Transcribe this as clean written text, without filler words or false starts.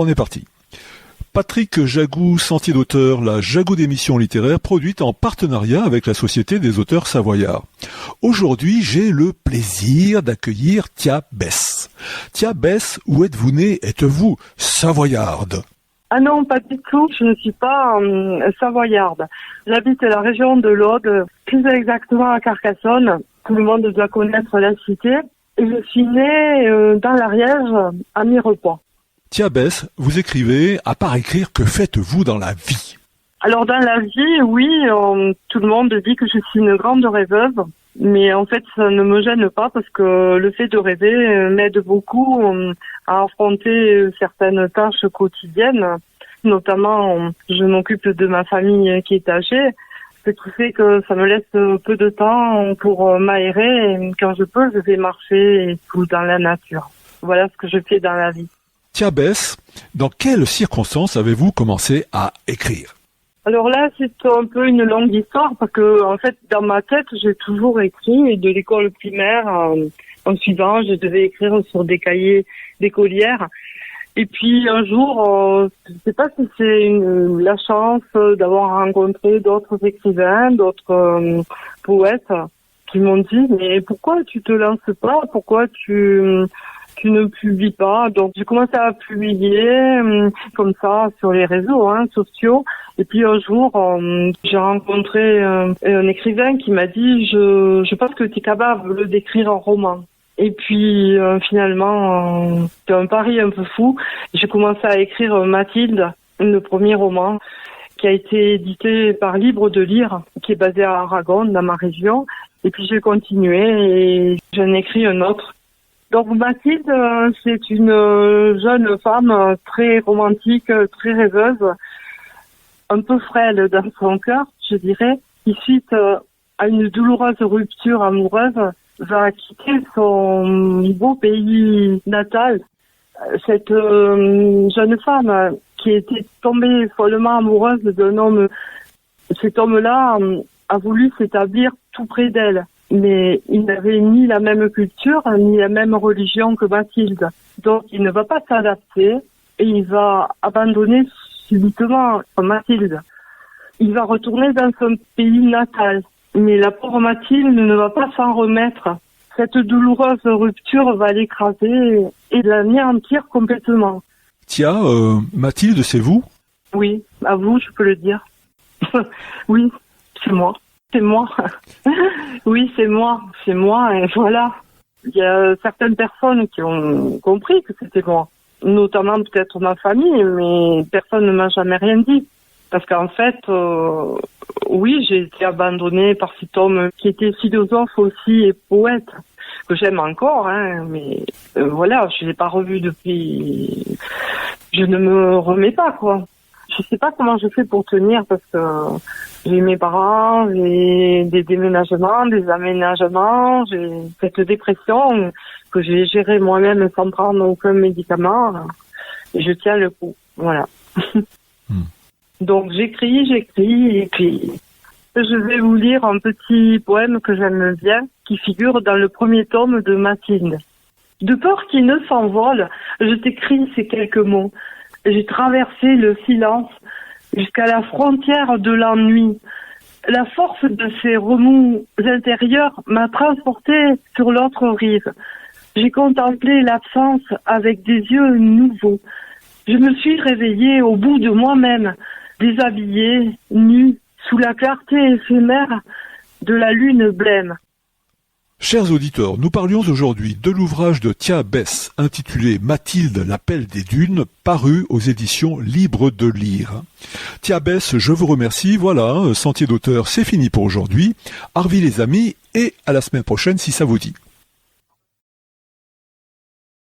On est parti. Patrick Jagou, Sentier d'auteur, la Jagou d'émission littéraire produite en partenariat avec la Société des auteurs savoyards. Aujourd'hui, j'ai le plaisir d'accueillir Thia Bess. Thia Bess, où êtes-vous née? Êtes-vous savoyarde? Ah non, pas du tout, je ne suis pas savoyarde. J'habite la région de l'Aude, plus exactement à Carcassonne. Tout le monde doit connaître la cité. Et je suis née dans l'Ariège, à Mirepoix. Thia Bess, vous écrivez, à part écrire, que faites-vous dans la vie? Alors dans la vie, oui, tout le monde dit que je suis une grande rêveuse, mais en fait ça ne me gêne pas parce que le fait de rêver m'aide beaucoup à affronter certaines tâches quotidiennes. Notamment, je m'occupe de ma famille qui est âgée, ce qui fait que ça me laisse peu de temps pour m'aérer et quand je peux, je vais marcher et tout dans la nature. Voilà ce que je fais dans la vie. Thia Bess, dans quelles circonstances avez-vous commencé à écrire? Alors là, c'est un peu une longue histoire parce que, en fait, dans ma tête, j'ai toujours écrit. Et de l'école primaire, en suivant, je devais écrire sur des cahiers d'écolière. Et puis un jour, je ne sais pas si c'est la chance d'avoir rencontré d'autres écrivains, d'autres poètes qui m'ont dit « Mais pourquoi tu te lances pas? Pourquoi tu ne publies pas ?» Donc j'ai commencé à publier comme ça sur les réseaux sociaux. Et puis un jour, j'ai rencontré un écrivain qui m'a dit « Je pense que tu es capable d'écrire un roman ». Et puis finalement, c'était un pari un peu fou. J'ai commencé à écrire Mathilde, le premier roman, qui a été édité par Libre de Lire, qui est basé à Aragon, dans ma région. Et puis j'ai continué et j'en ai écrit un autre. Donc Mathilde, c'est une jeune femme très romantique, très rêveuse, un peu frêle dans son cœur, je dirais, qui suite à une douloureuse rupture amoureuse, va quitter son beau pays natal. Cette jeune femme qui était tombée follement amoureuse d'un homme, cet homme-là a voulu s'établir tout près d'elle. Mais il n'avait ni la même culture, ni la même religion que Mathilde. Donc il ne va pas s'adapter et il va abandonner subitement Mathilde. Il va retourner dans son pays natal. Mais la pauvre Mathilde ne va pas s'en remettre. Cette douloureuse rupture va l'écraser et l'anéantir complètement. Thia, Mathilde, c'est vous? Oui, à vous, je peux le dire. Oui, c'est moi. C'est moi. Oui, c'est moi. C'est moi et voilà. Il y a certaines personnes qui ont compris que c'était moi. Notamment peut-être ma famille, mais personne ne m'a jamais rien dit. Parce qu'en fait, oui, j'ai été abandonnée par cet homme qui était philosophe aussi et poète, que j'aime encore, mais voilà, je l'ai pas revu depuis. Je ne me remets pas, quoi. Je sais pas comment je fais pour tenir parce que j'ai mes parents, j'ai des déménagements, des aménagements, j'ai cette dépression que j'ai gérée moi-même sans prendre aucun médicament. Et je tiens le coup, voilà. Donc j'écris. Je vais vous lire un petit poème que j'aime bien, qui figure dans le premier tome de Mathilde. De peur qu'il ne s'envole, je t'écris ces quelques mots. J'ai traversé le silence jusqu'à la frontière de l'ennui. La force de ces remous intérieurs m'a transporté sur l'autre rive. J'ai contemplé l'absence avec des yeux nouveaux. Je me suis réveillée au bout de moi-même, déshabillée, nue, sous la clarté éphémère de la lune blême. Chers auditeurs, nous parlions aujourd'hui de l'ouvrage de Thia Bess intitulé Mathilde, l'appel des dunes, paru aux éditions Libre de Lire. Thia Bess, je vous remercie. Voilà, Sentier d'auteur, c'est fini pour aujourd'hui. Au revoir les amis et à la semaine prochaine si ça vous dit.